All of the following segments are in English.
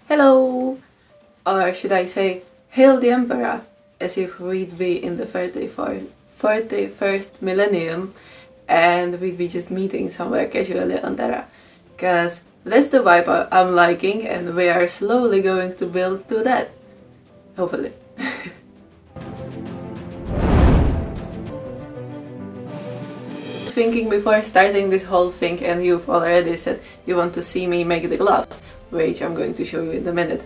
Hello! Or should I say, Hail the Emperor, as if we'd be in the 41st millennium and we'd be just meeting somewhere casually on Terra. Cause that's the vibe I'm liking and we are slowly going to build to that. Hopefully. Thinking before starting this whole thing, and you've already said you want to see me make the gloves, which I'm going to show you in a minute.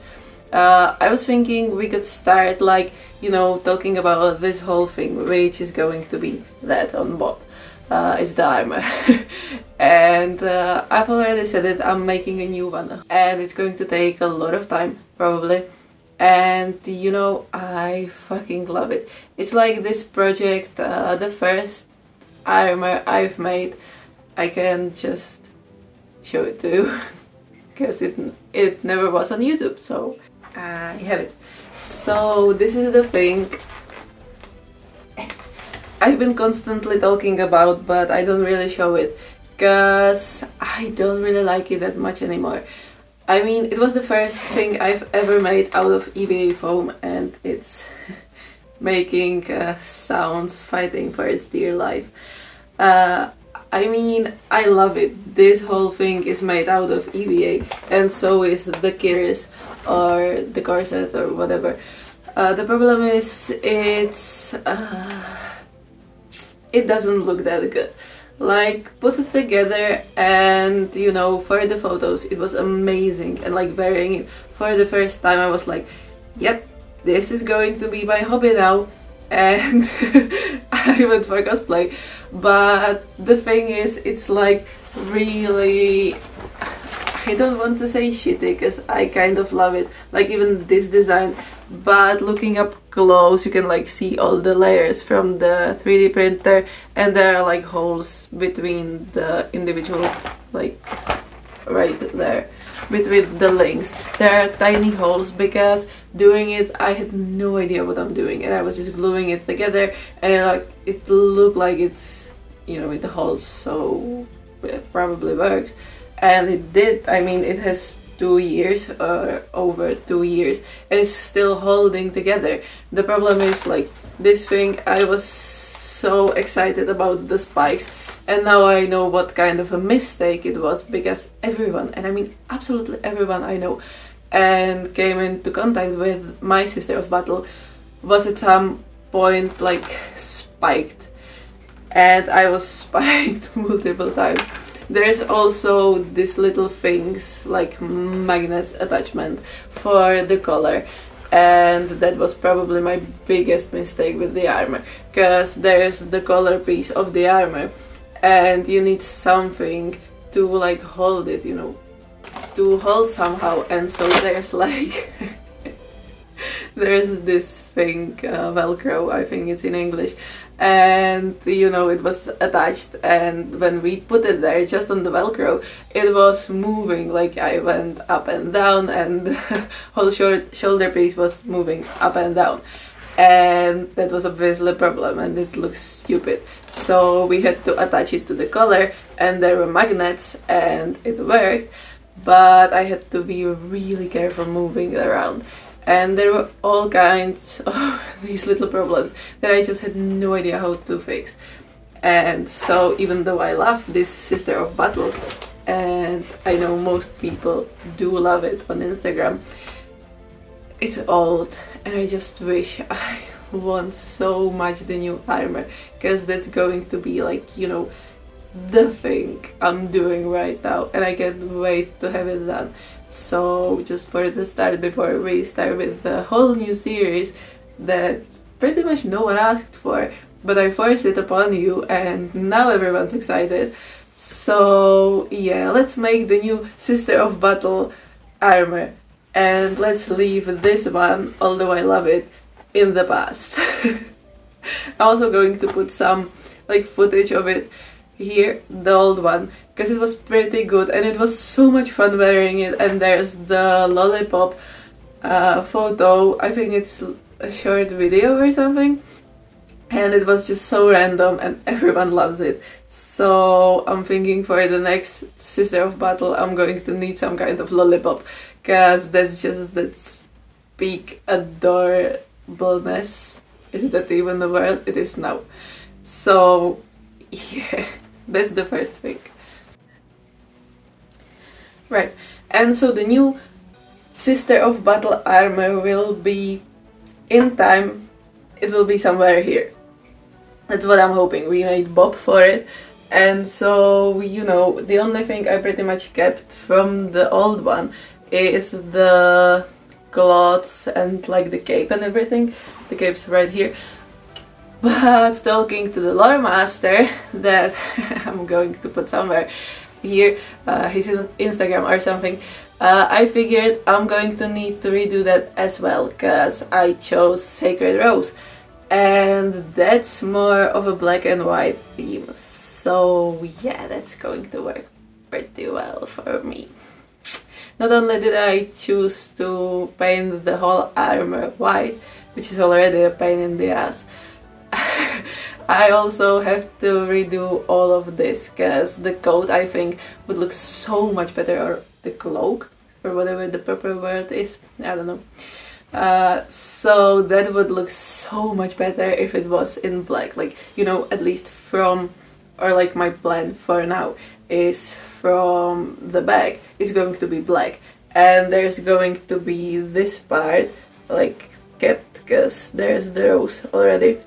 I was thinking we could start talking about this whole thing, which is going to be that on Bob. It's the armor. And I've already said it, I'm making a new one. And it's going to take a lot of time, probably. And I fucking love it. It's like this project, the first armor I've made. I can just show it to you because it never was on YouTube, so I have it. So this is the thing I've been constantly talking about, but I don't really show it because I don't really like it that much anymore. I mean, it was the first thing I've ever made out of EVA foam, and it's making sounds fighting for its dear life. I mean, I love it. This whole thing is made out of EVA, and so is the cuirass or the corset or whatever. The problem is it doesn't look that good. Like, put it together and, for the photos it was amazing, and like wearing it for the first time I was like, yep, this is going to be my hobby now, and I went for cosplay. But the thing is, it's like really, I don't want to say shitty because I kind of love it, like even this design, but looking up close you can like see all the layers from the 3D printer, and there are like holes between the individual, like right there between the links. There are tiny holes because doing it I had no idea what I'm doing, and I was just gluing it together, and it looked like it's with the holes, so it probably works. And it did. I mean, it has 2 years or over 2 years and it's still holding together. The problem is, like, this thing, I was so excited about the spikes, and now I know what kind of a mistake it was, because everyone, and I mean absolutely everyone I know and came into contact with my Sister of Battle was at some point like spiked, and I was spiked multiple times. There's also these little things like magnets attachment for the collar, and that was probably my biggest mistake with the armor, because there's the collar piece of the armor and you need something to like hold it, to hold somehow, and so there's like there's this thing, Velcro, I think it's in English, and it was attached, and when we put it there just on the Velcro it was moving, like I went up and down, and the whole shoulder piece was moving up and down, and that was obviously a problem and it looks stupid. So we had to attach it to the collar, and there were magnets and it worked, but I had to be really careful moving it around. And there were all kinds of these little problems that I just had no idea how to fix. And so even though I love this Sister of Battle, and I know most people do love it on Instagram, it's old, and I just wish I want so much the new armor, because that's going to be like, the thing I'm doing right now, and I can't wait to have it done. So just for the start, before we start with the whole new series that pretty much no one asked for, but I forced it upon you and now everyone's excited. So yeah, let's make the new Sister of Battle armor, and let's leave this one, although I love it, in the past. I'm also going to put some like footage of it here, the old one, because it was pretty good and it was so much fun wearing it. And there's the lollipop photo, I think it's a short video or something, and it was just so random and everyone loves it. So I'm thinking for the next Sister of Battle I'm going to need some kind of lollipop, because that's just that peak adorableness. Is that even the word? It is now. So yeah, that's the first thing. Right, and so the new Sister of Battle armor will be in time. It will be somewhere here. That's what I'm hoping. We made Bob for it, and so, you know, the only thing I pretty much kept from the old one is the cloths and like the cape and everything. The cape's right here. But talking to the loremaster that I'm going to put somewhere here, his Instagram or something, I figured I'm going to need to redo that as well, because I chose Sacred Rose. And that's more of a black and white theme, so yeah, that's going to work pretty well for me. Not only did I choose to paint the whole armor white, which is already a pain in the ass, I also have to redo all of this, because the coat I think would look so much better, or the cloak, or whatever the proper word is, I don't know. So that would look so much better if it was in black, like, you know, at least from, or like my plan for now is from the back is going to be black, and there's going to be this part like kept, because there's the rose already,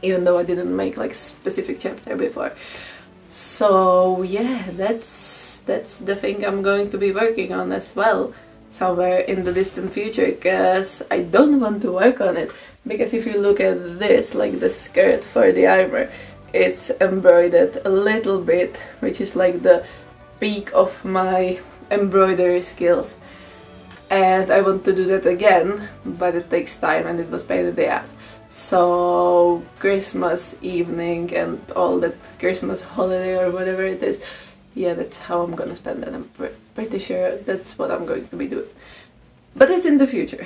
even though I didn't make like specific chapter before. So yeah, that's the thing I'm going to be working on as well, somewhere in the distant future, because I don't want to work on it, because if you look at this, like the skirt for the armor, it's embroidered a little bit, which is like the peak of my embroidery skills, and I want to do that again, but it takes time and it was pain in the ass. So Christmas evening and all that Christmas holiday or whatever it is, yeah, that's how I'm gonna spend it. I'm pretty sure that's what I'm going to be doing. But it's in the future.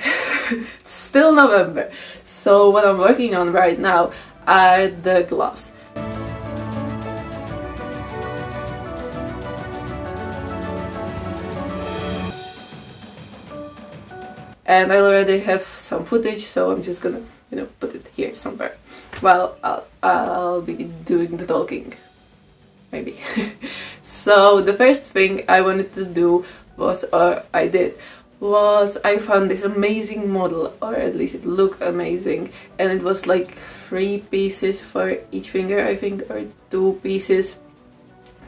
It's still November. So what I'm working on right now are the gloves. And I already have some footage, so I'm just gonna, you know, put it here somewhere while I'll be doing the talking. Maybe. So the first thing I wanted to do was, or I did, was I found this amazing model, or at least it looked amazing, and it was like 3 pieces for each finger, I think, or 2 pieces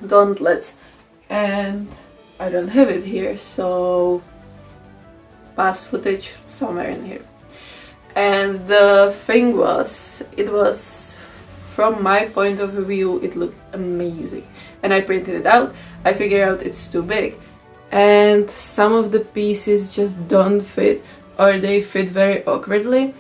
gauntlets, and I don't have it here, so past footage somewhere in here. And the thing was, it was, from my point of view, it looked amazing, and I printed it out. I figured out it's too big, and some of the pieces just don't fit, or they fit very awkwardly.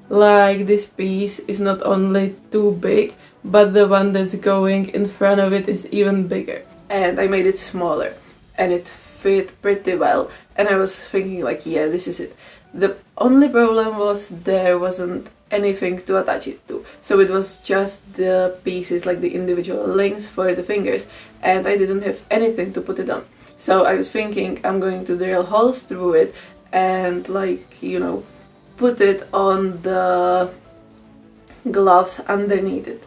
Like this piece is not only too big, but the one that's going in front of it is even bigger, and I made it smaller, and it fit pretty well, and I was thinking like, yeah, this is it. The only problem was there wasn't anything to attach it to, so it was just the pieces, like the individual links for the fingers, and I didn't have anything to put it on. So I was thinking I'm going to drill holes through it and, like, you know, put it on the gloves underneath it,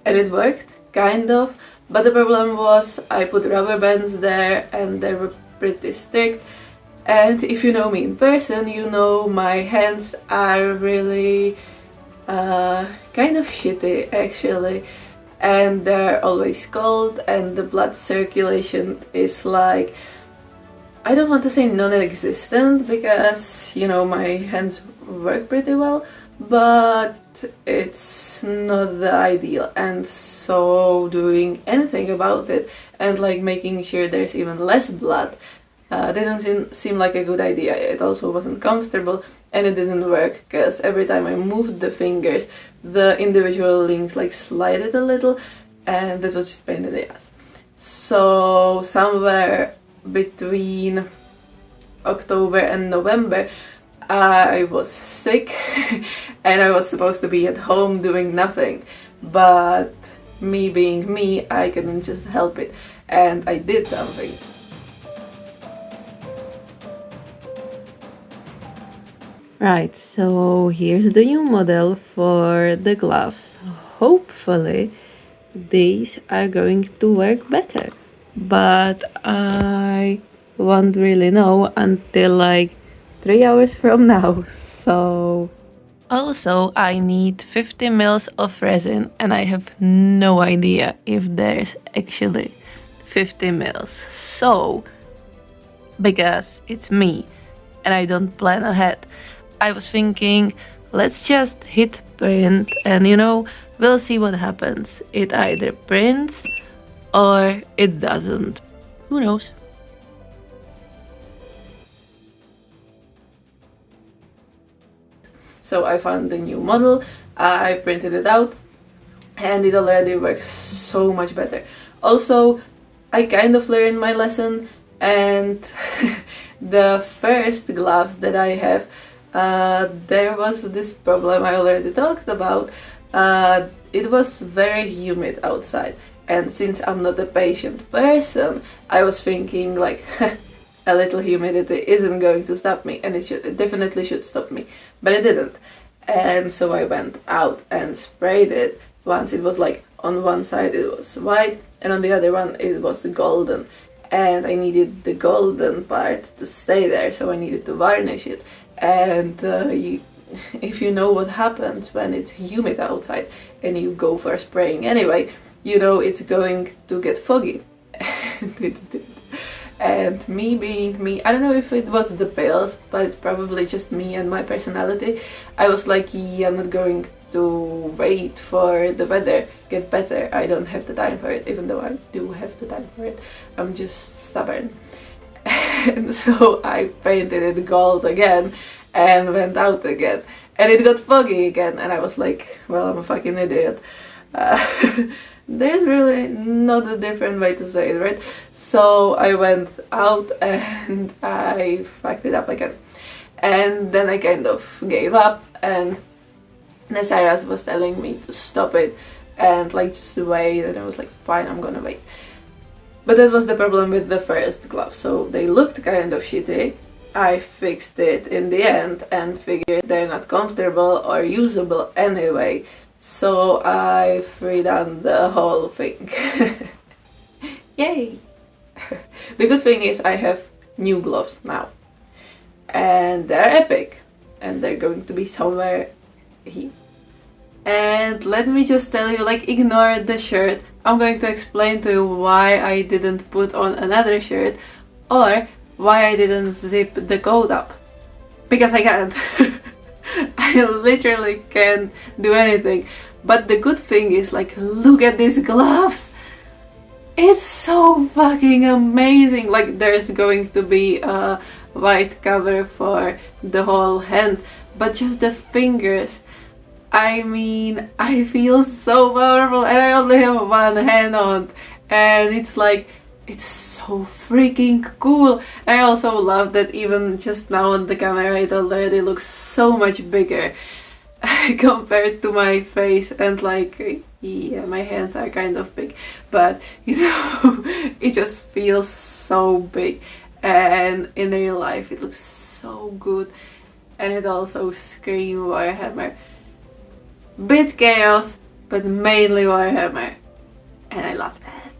and it worked, kind of, but the problem was I put rubber bands there and they were pretty strict. And if you know me in person, you know my hands are really kind of shitty actually, and they're always cold, and the blood circulation is like, I don't want to say non-existent, because, you know, my hands work pretty well, but it's not the ideal, and so doing anything about it and like making sure there's even less blood didn't seem like a good idea. It also wasn't comfortable, and it didn't work, because every time I moved the fingers, the individual links like slided a little, and that was just pain in the ass. So somewhere between October and November I was sick and I was supposed to be at home doing nothing, but me being me, I couldn't just help it, and I did something. Right, so here's the new model for the gloves. Hopefully these are going to work better, but I won't really know until like 3 hours from now. So also I need 50 mils of resin, and I have no idea if there's actually 50 mils. So because it's me and I don't plan ahead, I was thinking, let's just hit print and we'll see what happens. It either prints or it doesn't. Who knows? So I found the new model, I printed it out, and it already works so much better. Also, I kind of learned my lesson, and the first gloves that I have, there was this problem I already talked about. It was very humid outside, and since I'm not a patient person, I was thinking like a little humidity isn't going to stop me, and it definitely should stop me, but it didn't. And so I went out and sprayed it. Once it was like on one side it was white, and on the other one it was golden, and I needed the golden part to stay there, so I needed to varnish it. And if you know what happens when it's humid outside and you go for spraying anyway, it's going to get foggy. And it did. And me being me, I don't know if it was the pills, but it's probably just me and my personality. I was like, yeah, I'm not going to wait for the weather get better. I don't have the time for it, even though I do have the time for it. I'm just stubborn. And so I painted it gold again and went out again, and it got foggy again, and I was like, well, I'm a fucking idiot. There's really not a different way to say it, right? So I went out and I fucked it up again, and then I kind of gave up, and Cyrus was telling me to stop it and like just wait, and I was like, fine, I'm gonna wait. But that was the problem with the first glove, so they looked kind of shitty. I fixed it in the end and figured they're not comfortable or usable anyway, so I've redone the whole thing. Yay! The good thing is I have new gloves now, and they're epic, and they're going to be somewhere here. And let me just tell you, like, ignore the shirt. I'm going to explain to you why I didn't put on another shirt, or why I didn't zip the coat up. Because I can't. I literally can't do anything. But the good thing is, like, look at these gloves! It's so fucking amazing! Like, there's going to be a white cover for the whole hand, but just the fingers. I mean, I feel so powerful, and I only have one hand on, and it's like, it's so freaking cool. I also love that even just now on the camera it already looks so much bigger compared to my face, and like, yeah, my hands are kind of big, but it just feels so big, and in real life it looks so good, and it also screams Warhammer. Bit chaos, but mainly Warhammer, and I love that.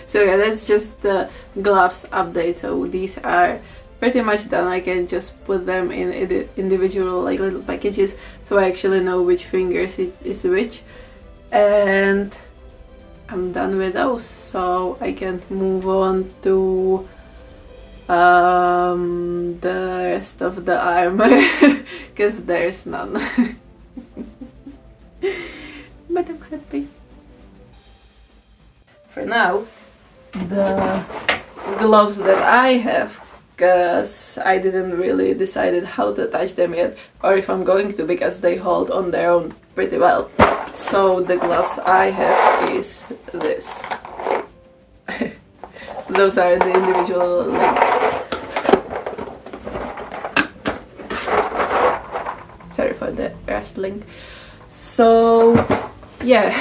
So yeah, that's just the gloves update. So these are pretty much done. I can just put them in individual like little packages, so I actually know which fingers it is which, and I'm done with those, so I can move on to the rest of the armor, because there's none. But I'm happy. For now, the gloves that I have, because I didn't really decided how to attach them yet, or if I'm going to, because they hold on their own pretty well. So the gloves I have is this. Those are the individual links. Sorry for the rustling. So yeah,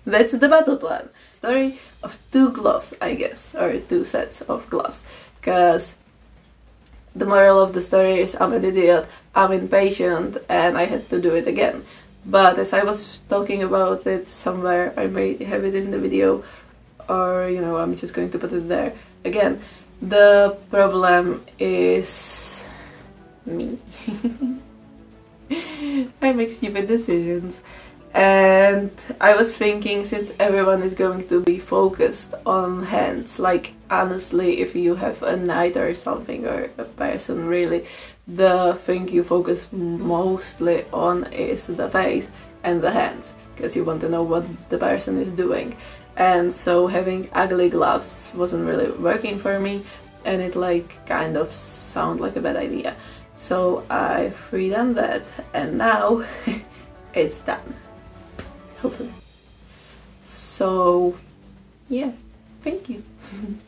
that's the battle plan. Story of 2 gloves, I guess, or 2 sets of gloves, because the moral of the story is I'm an idiot, I'm impatient, and I had to do it again. But as I was talking about it somewhere, I may have it in the video, or you know, I'm just going to put it there again. The problem is me. I make stupid decisions. And I was thinking, since everyone is going to be focused on hands, like honestly, if you have a knight or something, or a person really, the thing you focus mostly on is the face and the hands, because you want to know what the person is doing. And so having ugly gloves wasn't really working for me, and it like kind of sounded like a bad idea. So I redone that, and now it's done. Hopefully. So yeah, thank you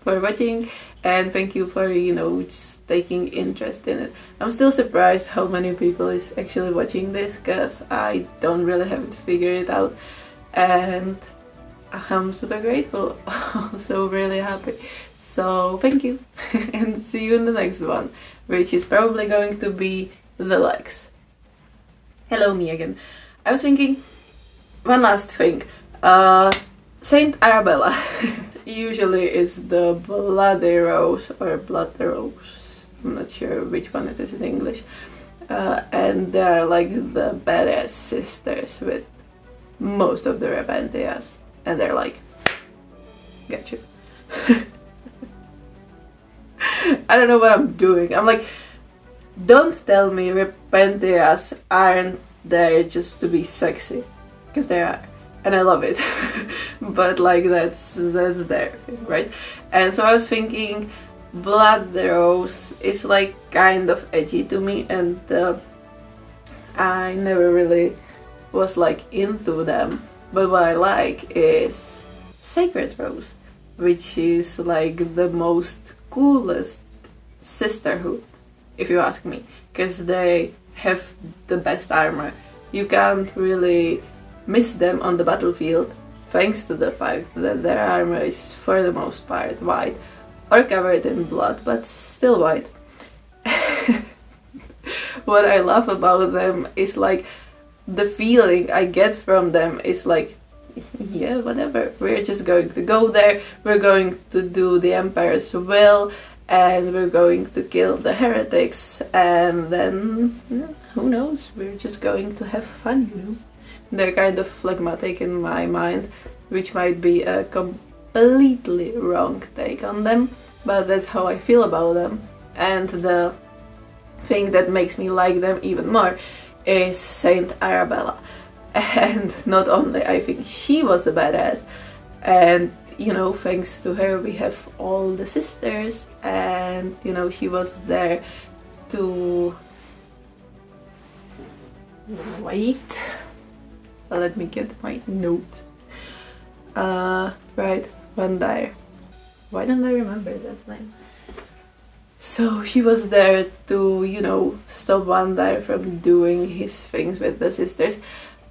for watching, and thank you for, you know, just taking interest in it. I'm still surprised how many people is actually watching this, because I don't really have it figured out, and I'm super grateful. So really happy. So thank you and see you in the next one, which is probably going to be the legs. Hello, me again. I was thinking one last thing. Saint Arabella usually is the bloody rose or blood rose. I'm not sure which one it is in English. And they're like the badass sisters with most of the repentias, and they're like, got you. I don't know what I'm doing. I'm like, don't tell me repentias aren't there just to be sexy, because they are, and I love it. But like that's their thing, right? And so I was thinking, blood rose is like kind of edgy to me, and I never really was like into them. But what I like is sacred rose, which is like the most coolest sisterhood, if you ask me, because they have the best armor. You can't really miss them on the battlefield, thanks to the fact that their armor is for the most part white or covered in blood, but still white. What I love about them is like the feeling I get from them is like, yeah, whatever, we're just going to go there, we're going to do the Empire's will, and we're going to kill the heretics, and then, who knows, we're just going to have fun, you know. They're kind of phlegmatic in my mind, which might be a completely wrong take on them, but that's how I feel about them. And the thing that makes me like them even more is Saint Arabella. And not only I think she was a badass, and you know, thanks to her we have all the sisters, and you know, she was there to wait. Let me get my note. Right, Vandire. Why don't I remember that name? So she was there to, you know, stop Vandire from doing his things with the sisters,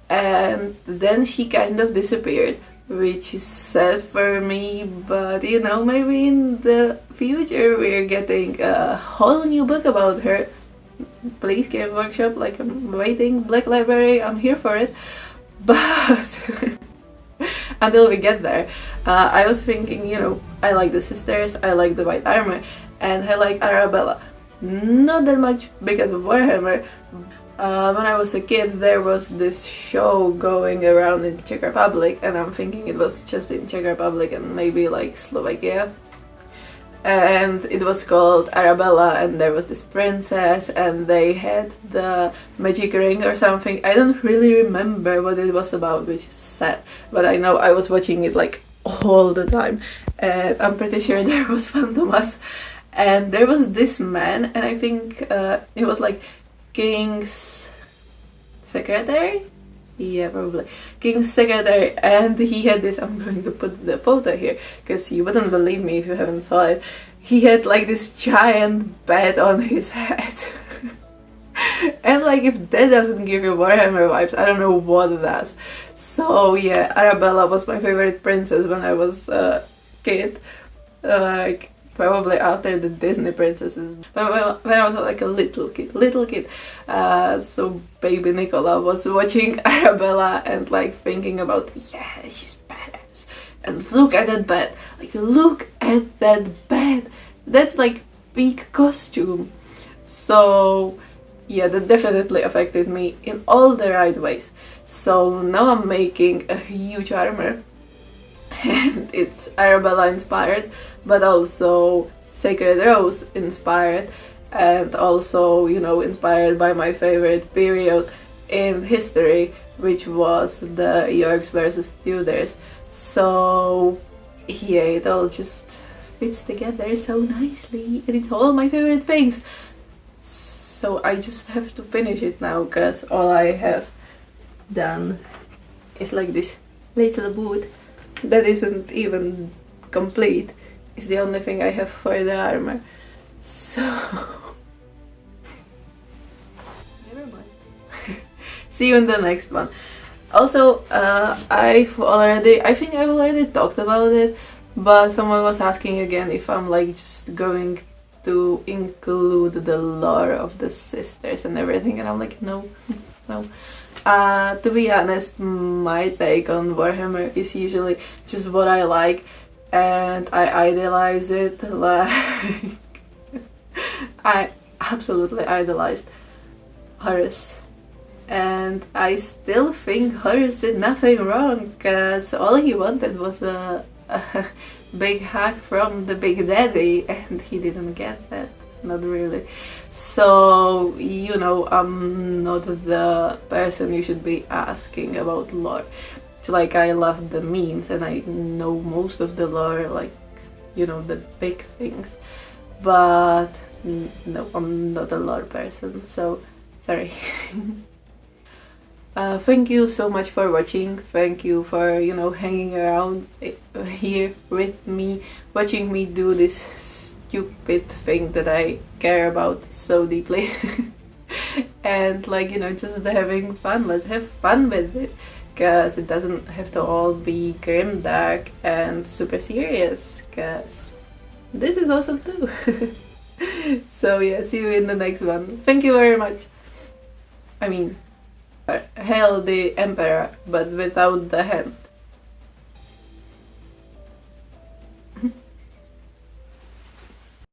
and then she kind of disappeared, which is sad for me, but you know, maybe in the future we're getting a whole new book about her. Please, Game Workshop, like, I'm waiting, Black Library, I'm here for it. But until we get there, I was thinking, you know, I like the sisters, I like the white armor, and I like Arabella. Not that much because of Warhammer. When I was a kid, there was this show going around in Czech Republic, and I'm thinking it was just in Czech Republic and maybe like Slovakia. And it was called Arabella, and there was this princess, and they had the magic ring or something. I don't really remember what it was about, which is sad, but I know I was watching it like all the time, and I'm pretty sure there was Fantomas, and there was this man, and I think it was like King's secretary? Yeah, probably. King's secretary, and he had this, I'm going to put the photo here, because you wouldn't believe me if you haven't saw it. He had like this giant bat on his head. And like, if that doesn't give you Warhammer vibes, I don't know what does. So yeah, Arabella was my favorite princess when I was a kid. Like, probably after the Disney princesses. But when I was like a little kid. So baby Nicola was watching Arabella and like thinking about, yeah, she's badass. And look at that bed. Like, look at that bed. That's like peak costume. So yeah, that definitely affected me in all the right ways. So now I'm making a huge armor. And it's Arabella inspired, but also Sacred Rose inspired, and also, you know, inspired by my favorite period in history, which was the Yorks versus Tudors. So yeah, it all just fits together so nicely, and it's all my favorite things. So I just have to finish it now, because all I have done is like this little boot that isn't even complete. It's the only thing I have for the armor. So never mind. See you in the next one. Also, I think I've already talked about it, but someone was asking again if I'm like just going to include the lore of the sisters and everything, and I'm like, no, no. To be honest, my take on Warhammer is usually just what I like, and I idolize it. Like, I absolutely idolized Horus, and I still think Horus did nothing wrong, because all he wanted was a big hug from the Big Daddy, and he didn't get that. Not really. So, you know, I'm not the person you should be asking about lore. It's like, I love the memes and I know most of the lore, like, you know, the big things. But no, I'm not a lore person, so sorry. Thank you so much for watching. Thank you for, you know, hanging around here with me, watching me do this stupid thing that I care about so deeply. And like, you know, just having fun. Let's have fun with this, because it doesn't have to all be grim, dark and super serious, because this is awesome too. So yeah, see you in the next one. Thank you very much. I mean, hail the Emperor, but without the hand.